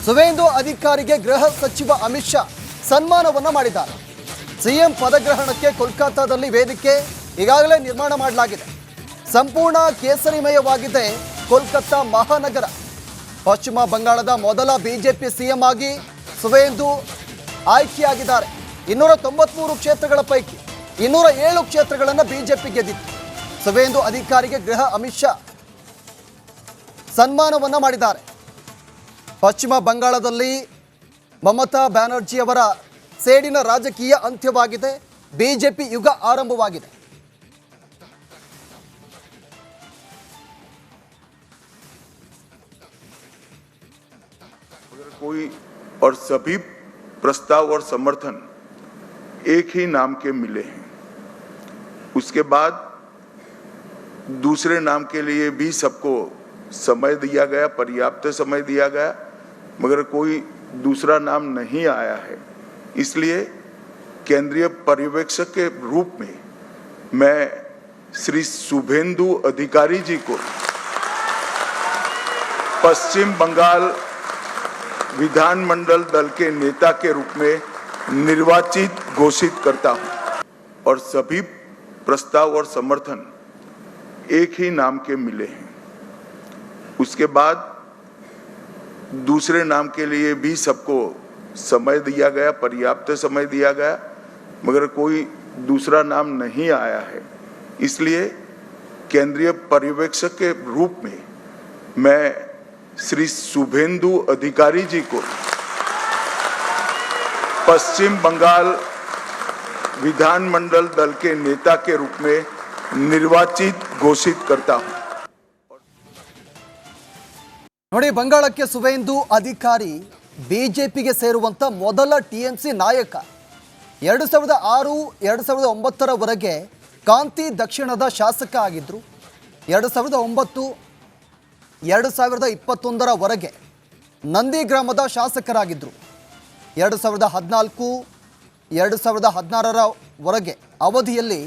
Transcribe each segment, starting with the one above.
ಸುವೇಂದು ಅಧಿಕಾರಿಗೆ ಗೃಹ ಸಚಿವ ಅಮಿತ್ ಶಾ ಸನ್ಮಾನವನ್ನ ಮಾಡಿದ್ದಾರೆ. ಸಿಎಂ ಪದಗ್ರಹಣಕ್ಕೆ ಕೋಲ್ಕತ್ತಾದಲ್ಲಿ ವೇದಿಕೆ ಈಗಾಗಲೇ ನಿರ್ಮಾಣ ಮಾಡಲಾಗಿದೆ. ಸಂಪೂರ್ಣ ಕೇಸರಿಮಯವಾಗಿದೆ ಕೋಲ್ಕತ್ತಾ ಮಹಾನಗರ. ಪಶ್ಚಿಮ ಬಂಗಾಳದ ಮೊದಲ ಬಿಜೆಪಿ ಸಿಎಂ ಆಗಿ ಸುವೇಂದು ಆಯ್ಕೆಯಾಗಿದ್ದಾರೆ. 293 ಕ್ಷೇತ್ರಗಳ ಪೈಕಿ 207 ಕ್ಷೇತ್ರಗಳನ್ನು ಬಿಜೆಪಿ ಗೆದ್ದಿತ್ತು. ಸುವೇಂದು ಅಧಿಕಾರಿಗೆ ಗೃಹ ಅಮಿತ್ ಶಾ ಸನ್ಮಾನವನ್ನ ಮಾಡಿದ್ದಾರೆ. ಪಶ್ಚಿಮ ಬಂಗಾಳದಲ್ಲಿ ಮಮತಾ ಬ್ಯಾನರ್ಜಿ ಅವರ ಸೇಡಿನ ರಾಜಕೀಯ ಅಂತ್ಯವಾಗಿದೆ. ಬಿಜೆಪಿ ಯುಗ ಆರಂಭವಾಗಿದೆ. कोई और सभी प्रस्ताव और समर्थन एक ही नाम के मिले हैं, उसके बाद दूसरे नाम के लिए भी सबको समय दिया गया, पर्याप्त समय दिया गया, मगर कोई दूसरा नाम नहीं आया है। इसलिए केंद्रीय पर्यवेक्षक के रूप में मैं श्री शुभेंदु अधिकारी जी को पश्चिम बंगाल विधानमंडल दल के नेता के रूप में निर्वाचित घोषित करता हूं और सभी प्रस्ताव और समर्थन एक ही नाम के मिले हैं। उसके बाद दूसरे नाम के लिए भी सबको समय दिया गया, पर्याप्त समय दिया गया, मगर कोई दूसरा नाम नहीं आया है। इसलिए केंद्रीय पर्यवेक्षक के रूप में मैं श्री शुभेंदु अधिकारी जी को पश्चिम बंगाल विधानमंडल दल के नेता के रूप में निर्वाचित घोषित करता हूं। ನೋಡಿ, ಬಂಗಾಳಕ್ಕೆ ಸುವೇಂದು ಅಧಿಕಾರಿ ಬಿಜೆಪಿಗೆ ಸೇರುವಂತ ಮೊದಲ ಟಿಎಂಸಿ ನಾಯಕ. 2006-2009 ಕಾಂತಿ ದಕ್ಷಿಣದ ಶಾಸಕ ಆಗಿದ್ರು. 2009-2021 ನಂದಿ ಗ್ರಾಮದ ಶಾಸಕರಾಗಿದ್ದರು. 2014-2016 ಅವಧಿಯಲ್ಲಿ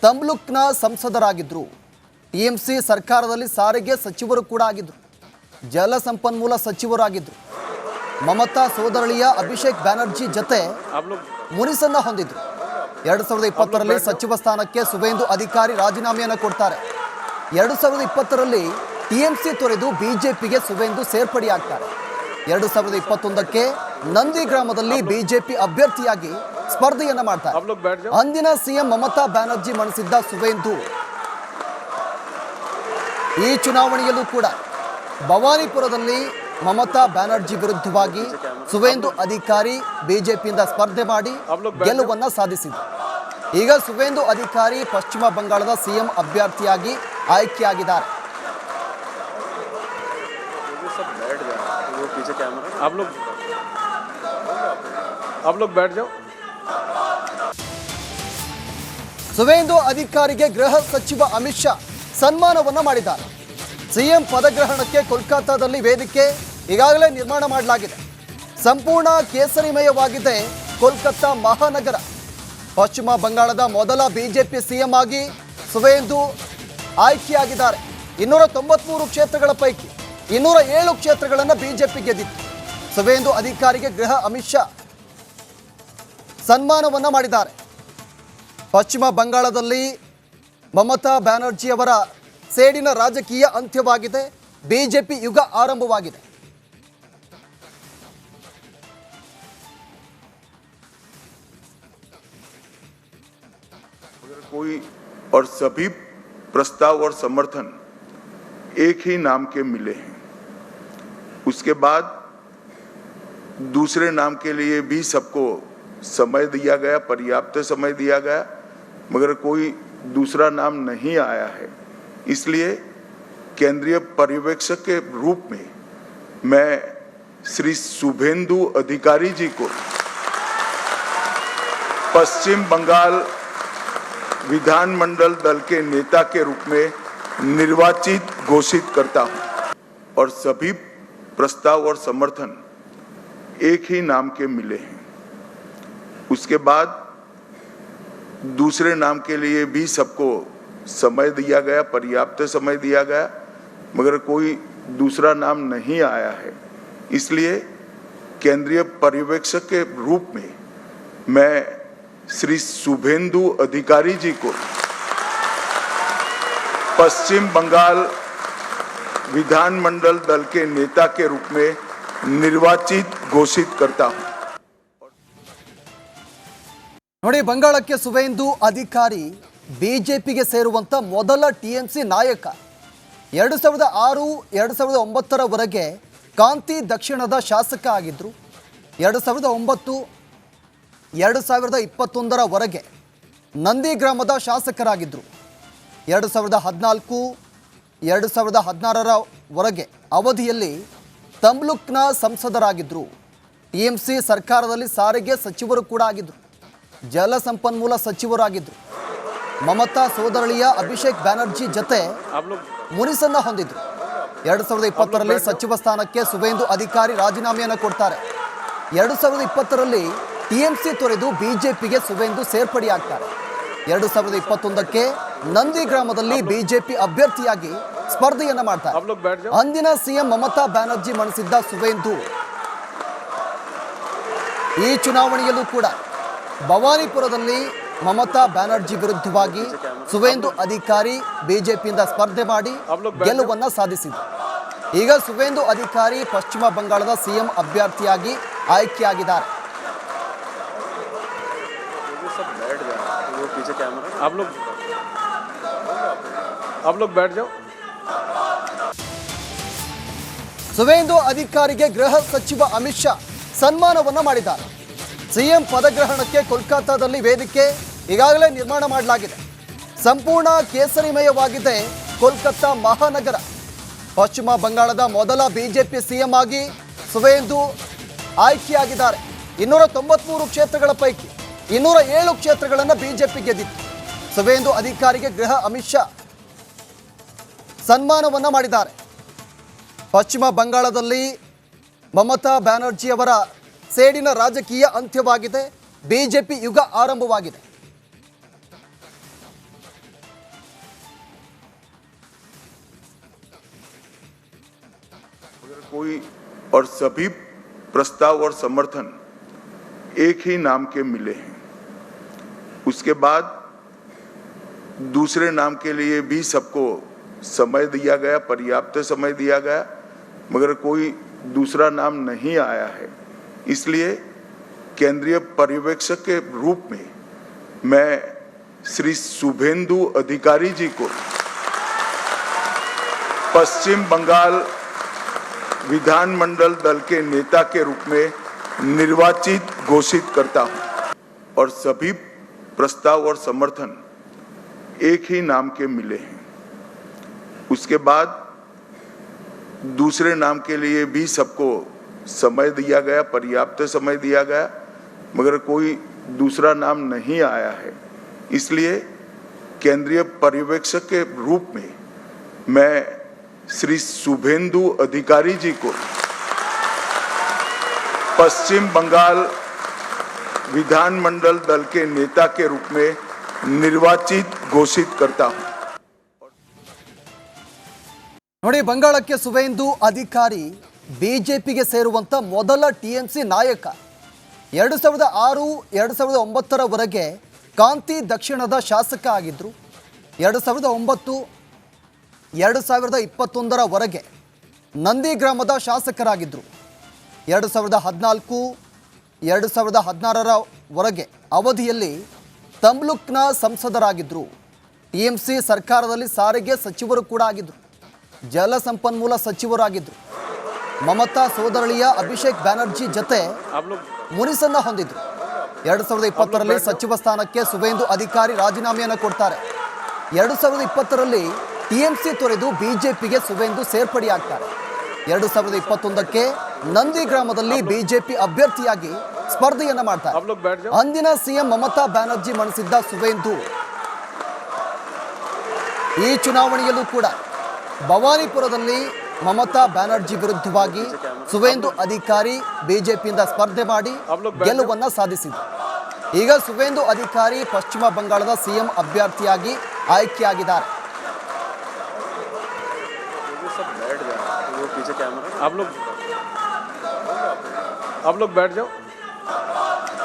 ತಮ್ಲುಕ್ನ ಸಂಸದರಾಗಿದ್ದರು. ಟಿಎಂಸಿ ಸರ್ಕಾರದಲ್ಲಿ ಸಾರಿಗೆ ಸಚಿವರು ಕೂಡ ಆಗಿದ್ದರು. ಜಲಸಂಪನ್ಮೂಲ ಸಚಿವರಾಗಿದ್ದರು. ಮಮತಾ ಸೋದರಳಿಯ ಅಭಿಷೇಕ್ ಬ್ಯಾನರ್ಜಿ ಜೊತೆ ಮುನಿಸನ್ನ ಹೊಂದಿದ್ರು. 2020ರಲ್ಲಿ ಸಚಿವ ಸ್ಥಾನಕ್ಕೆ ಸುವೇಂದು ಅಧಿಕಾರಿ ರಾಜೀನಾಮೆಯನ್ನು ಕೊಡ್ತಾರೆ. 2020ರಲ್ಲಿ ಟಿಎಂಸಿ ತೊರೆದು ಬಿಜೆಪಿಗೆ ಸುವೇಂದು ಸೇರ್ಪಡೆಯಾಗ್ತಾರೆ. 2021ಕ್ಕೆ ನಂದಿ ಗ್ರಾಮದಲ್ಲಿ ಬಿಜೆಪಿ ಅಭ್ಯರ್ಥಿಯಾಗಿ ಸ್ಪರ್ಧೆಯನ್ನ ಮಾಡ್ತಾರೆ. ಅಂದಿನ ಸಿಎಂ ಮಮತಾ ಬ್ಯಾನರ್ಜಿ ಮಣಿಸಿದ್ದ ಸುವೇಂದು ಈ ಚುನಾವಣೆಯಲ್ಲೂ ಕೂಡ ಭವಾನಿಪುರದಲ್ಲಿ ಮಮತಾ ಬ್ಯಾನರ್ಜಿ ವಿರುದ್ಧವಾಗಿ ಸುವೇಂದು ಅಧಿಕಾರಿ ಬಿಜೆಪಿಯಿಂದ ಸ್ಪರ್ಧೆ ಮಾಡಿ ಗೆಲುವನ್ನ ಸಾಧಿಸಿದರು. ಈಗ ಸುವೇಂದು ಅಧಿಕಾರಿ ಪಶ್ಚಿಮ ಬಂಗಾಳದ ಸಿಎಂ ಅಭ್ಯರ್ಥಿಯಾಗಿ ಆಯ್ಕೆಯಾಗಿದ್ದಾರೆ. ಸುವೇಂದು ಅಧಿಕಾರಿಗೆ ಗೃಹ ಸಚಿವ ಅಮಿತ್ ಶಾ ಸನ್ಮಾನವನ್ನ ಮಾಡಿದ್ದಾರೆ. ಸಿಎಂ ಪದಗ್ರಹಣಕ್ಕೆ ಕೋಲ್ಕತ್ತಾದಲ್ಲಿ ವೇದಿಕೆ ಈಗಾಗಲೇ ನಿರ್ಮಾಣ ಮಾಡಲಾಗಿದೆ. ಸಂಪೂರ್ಣ ಕೇಸರಿಮಯವಾಗಿದೆ ಕೋಲ್ಕತ್ತಾ ಮಹಾನಗರ. ಪಶ್ಚಿಮ ಬಂಗಾಳದ ಮೊದಲ ಬಿಜೆಪಿ ಸಿಎಂ ಆಗಿ ಸುವೇಂದು ಆಯ್ಕೆಯಾಗಿದ್ದಾರೆ. 293 ಕ್ಷೇತ್ರಗಳ ಪೈಕಿ 207 ಕ್ಷೇತ್ರಗಳನ್ನು ಬಿಜೆಪಿ ಗೆದ್ದಿತ್ತು. ಸುವೇಂದು ಅಧಿಕಾರಿಗೆ ಗೃಹ ಅಮಿತ್ ಶಾ ಸನ್ಮಾನವನ್ನ ಮಾಡಿದ್ದಾರೆ. ಪಶ್ಚಿಮ ಬಂಗಾಳದಲ್ಲಿ ಮಮತಾ ಬ್ಯಾನರ್ಜಿ ಅವರ ಸೇಡಿನ ರಾಜಕೀಯ ಅಂತ್ಯವಾಗಿದೆ. ಬಿಜೆಪಿ ಯುಗ ಆರಂಭವಾಗಿದೆ. कोई और सभी प्रस्ताव और समर्थन एक ही नाम के मिले हैं, उसके बाद दूसरे नाम के लिए भी सबको समय दिया गया, पर्याप्त समय दिया गया, मगर कोई दूसरा नाम नहीं आया है। इसलिए केंद्रीय पर्यवेक्षक के रूप में मैं श्री शुभेंदु अधिकारी जी को पश्चिम बंगाल विधानमंडल दल के नेता के रूप में निर्वाचित घोषित करता हूं और सभी प्रस्ताव और समर्थन एक ही नाम के मिले हैं। उसके बाद दूसरे नाम के लिए भी सबको समय दिया गया, पर्याप्त समय दिया गया, मगर कोई दूसरा नाम नहीं आया है। इसलिए केंद्रीय पर्यवेक्षक के रूप में मैं श्री शुभेंदु अधिकारी जी को पश्चिम बंगाल विधानमंडल दल के नेता के रूप में निर्वाचित घोषित करता हूं। ನೋಡಿ, ಬಂಗಾಳಕ್ಕೆ ಸುವೇಂದು ಅಧಿಕಾರಿ ಬಿಜೆಪಿಗೆ ಸೇರುವಂತ ಮೊದಲ ಟಿಎಂಸಿ ನಾಯಕ. 2006 2009ರವರೆಗೆ ಕಾಂತಿ ದಕ್ಷಿಣದ ಶಾಸಕ ಆಗಿದ್ರು. 2009 2021ರವರೆಗೆ ನಂದಿ ಗ್ರಾಮದ ಶಾಸಕರಾಗಿದ್ದರು. 2014 2016ರವರೆಗೆ ಅವಧಿಯಲ್ಲಿ ತಮ್ಲುಕ್ನ ಸಂಸದರಾಗಿದ್ದರು. ಟಿಎಂಸಿ ಸರ್ಕಾರದಲ್ಲಿ ಸಾರಿಗೆ ಸಚಿವರು ಕೂಡ ಆಗಿದ್ದರು. ಜಲಸಂಪನ್ಮೂಲ ಸಚಿವರಾಗಿದ್ದರು. ಮಮತಾ ಸೋದರಳಿಯ ಅಭಿಷೇಕ್ ಬ್ಯಾನರ್ಜಿ ಜೊತೆ ಮುನಿಸನ್ನ ಹೊಂದಿದ್ರು. 2020ರಲ್ಲಿ ಸಚಿವ ಸ್ಥಾನಕ್ಕೆ ಸುವೇಂದು ಅಧಿಕಾರಿ ರಾಜೀನಾಮೆಯನ್ನು ಕೊಡ್ತಾರೆ. 2020ರಲ್ಲಿ ಟಿಎಂಸಿ ತೊರೆದು ಬಿಜೆಪಿಗೆ ಸುವೇಂದು ಸೇರ್ಪಡೆಯಾಗ್ತಾರೆ. 2021ಕ್ಕೆ ನಂದಿ ಗ್ರಾಮದಲ್ಲಿ ಬಿಜೆಪಿ ಅಭ್ಯರ್ಥಿಯಾಗಿ ಸ್ಪರ್ಧೆಯನ್ನ ಮಾಡ್ತಾರೆ. ಅಂದಿನ ಸಿಎಂ ಮಮತಾ ಬ್ಯಾನರ್ಜಿ ಮಣಿಸಿದ್ದ ಸುವೇಂದು ಈ ಚುನಾವಣೆಯಲ್ಲೂ ಕೂಡ ಭವಾನಿಪುರದಲ್ಲಿ ಮಮತಾ ಬ್ಯಾನರ್ಜಿ ವಿರುದ್ಧವಾಗಿ ಸುವೇಂದು ಅಧಿಕಾರಿ ಬಿಜೆಪಿಯಿಂದ ಸ್ಪರ್ಧೆ ಮಾಡಿ ಗೆಲುವನ್ನ ಸಾಧಿಸಿದರು. ಈಗ ಸುವೇಂದು ಅಧಿಕಾರಿ ಪಶ್ಚಿಮ ಬಂಗಾಳದ ಸಿಎಂ ಅಭ್ಯರ್ಥಿಯಾಗಿ ಆಯ್ಕೆಯಾಗಿದ್ದಾರೆ. ಸುವೇಂದು ಅಧಿಕಾರಿಗೆ ಗೃಹ ಸಚಿವ ಅಮಿತ್ ಶಾ ಸನ್ಮಾನವನ್ನ ಮಾಡಿದ್ದಾರೆ. ಸಿಎಂ ಪದಗ್ರಹಣಕ್ಕೆ ಕೋಲ್ಕತ್ತಾದಲ್ಲಿ ವೇದಿಕೆ ಈಗಾಗಲೇ ನಿರ್ಮಾಣ ಮಾಡಲಾಗಿದೆ. ಸಂಪೂರ್ಣ ಕೇಸರಿಮಯವಾಗಿದೆ ಕೋಲ್ಕತ್ತಾ ಮಹಾನಗರ. ಪಶ್ಚಿಮ ಬಂಗಾಳದ ಮೊದಲ ಬಿಜೆಪಿ ಸಿಎಂ ಆಗಿ ಸುವೇಂದು ಆಯ್ಕೆಯಾಗಿದ್ದಾರೆ. 293 ಕ್ಷೇತ್ರಗಳ ಪೈಕಿ 207 ಕ್ಷೇತ್ರಗಳನ್ನು ಬಿಜೆಪಿ ಗೆದ್ದಿತ್ತು. ಸುವೇಂದು ಅಧಿಕಾರಿಗೆ ಗೃಹ ಅಮಿತ್ ಶಾ ಸನ್ಮಾನವನ್ನ ಮಾಡಿದ್ದಾರೆ. ಪಶ್ಚಿಮ ಬಂಗಾಳದಲ್ಲಿ ಮಮತಾ ಬ್ಯಾನರ್ಜಿ ಅವರ ಸೇಡಿನ ರಾಜಕೀಯ ಅಂತ್ಯವಾಗಿದೆ. ಬಿಜೆಪಿ ಯುಗ ಆರಂಭವಾಗಿದೆ. कोई और सभी प्रस्ताव और समर्थन एक ही नाम के मिले हैं, उसके बाद दूसरे नाम के लिए भी सबको समय दिया गया, पर्याप्त समय दिया गया, मगर कोई दूसरा नाम नहीं आया है. इसलिए केंद्रीय पर्यवेक्षक के रूप में मैं श्री शुभेंदु अधिकारी जी को पश्चिम बंगाल विधानमंडल दल के नेता के रूप में निर्वाचित घोषित करता हूं और सभी प्रस्ताव और समर्थन एक ही नाम के मिले हैं. उसके बाद दूसरे नाम के लिए भी सबको समय दिया गया, पर्याप्त समय दिया गया, मगर कोई दूसरा नाम नहीं आया है. इसलिए केंद्रीय पर्यवेक्षक के रूप में मैं श्री शुभेंदु अधिकारी जी को पश्चिम बंगाल विधानमंडल दल के नेता के रूप में निर्वाचित घोषित करता हूं. ನೋಡಿ, ಬಂಗಾಳಕ್ಕೆ ಸುವೇಂದು ಅಧಿಕಾರಿ ಬಿಜೆಪಿಗೆ ಸೇರುವಂತ ಮೊದಲ ಟಿಎಂಸಿ ನಾಯಕ. 2006 2009ರವರೆಗೆ ಕಾಂತಿ ದಕ್ಷಿಣದ ಶಾಸಕ ಆಗಿದ್ರು. 2009 2021ರವರೆಗೆ ನಂದಿ ಗ್ರಾಮದ ಶಾಸಕರಾಗಿದ್ದರು. 2014 2016ರವರೆಗೆ ಅವಧಿಯಲ್ಲಿ ತಮ್ಲುಕ್ನ ಸಂಸದರಾಗಿದ್ದರು. ಟಿಎಂಸಿ ಸರ್ಕಾರದಲ್ಲಿ ಸಾರಿಗೆ ಸಚಿವರು ಕೂಡ ಆಗಿದ್ದರು. ಜಲಸಂಪನ್ಮೂಲ ಸಚಿವರಾಗಿದ್ದರು. ಮಮತಾ ಸೋದರಳಿಯ ಅಭಿಷೇಕ್ ಬ್ಯಾನರ್ಜಿ ಜೊತೆ ಮುನಿಸನ್ನ ಹೊಂದಿದ್ರು. 2020ರಲ್ಲಿ ಸಚಿವ ಸ್ಥಾನಕ್ಕೆ ಸುವೇಂದು ಅಧಿಕಾರಿ ರಾಜೀನಾಮೆಯನ್ನು ಕೊಡ್ತಾರೆ. 2020ರಲ್ಲಿ ಟಿಎಂಸಿ ತೊರೆದು ಬಿಜೆಪಿಗೆ ಸುವೇಂದು ಸೇರ್ಪಡೆಯಾಗ್ತಾರೆ. 2021ಕ್ಕೆ ನಂದಿ ಗ್ರಾಮದಲ್ಲಿ ಬಿಜೆಪಿ ಅಭ್ಯರ್ಥಿಯಾಗಿ ಸ್ಪರ್ಧೆಯನ್ನ ಮಾಡ್ತಾರೆ. ಅಂದಿನ ಸಿಎಂ ಮಮತಾ ಬ್ಯಾನರ್ಜಿ ಮಣಿಸಿದ್ದ ಸುವೇಂದು ಈ ಚುನಾವಣೆಯಲ್ಲೂ ಕೂಡ ಭವಾನಿಪುರದಲ್ಲಿ ಮಮತಾ ಬ್ಯಾನರ್ಜಿ ವಿರುದ್ಧವಾಗಿ ಸುವೇಂದು ಅಧಿಕಾರಿ ಬಿಜೆಪಿಯಿಂದ ಸ್ಪರ್ಧೆ ಮಾಡಿ ಗೆಲುವನ್ನ ಸಾಧಿಸಿದರು. ಈಗ ಸುವೇಂದು ಅಧಿಕಾರಿ ಪಶ್ಚಿಮ ಬಂಗಾಳದ ಸಿಎಂ ಅಭ್ಯರ್ಥಿಯಾಗಿ ಆಯ್ಕೆಯಾಗಿದ್ದಾರೆ. आप लोग बैठ जाओ।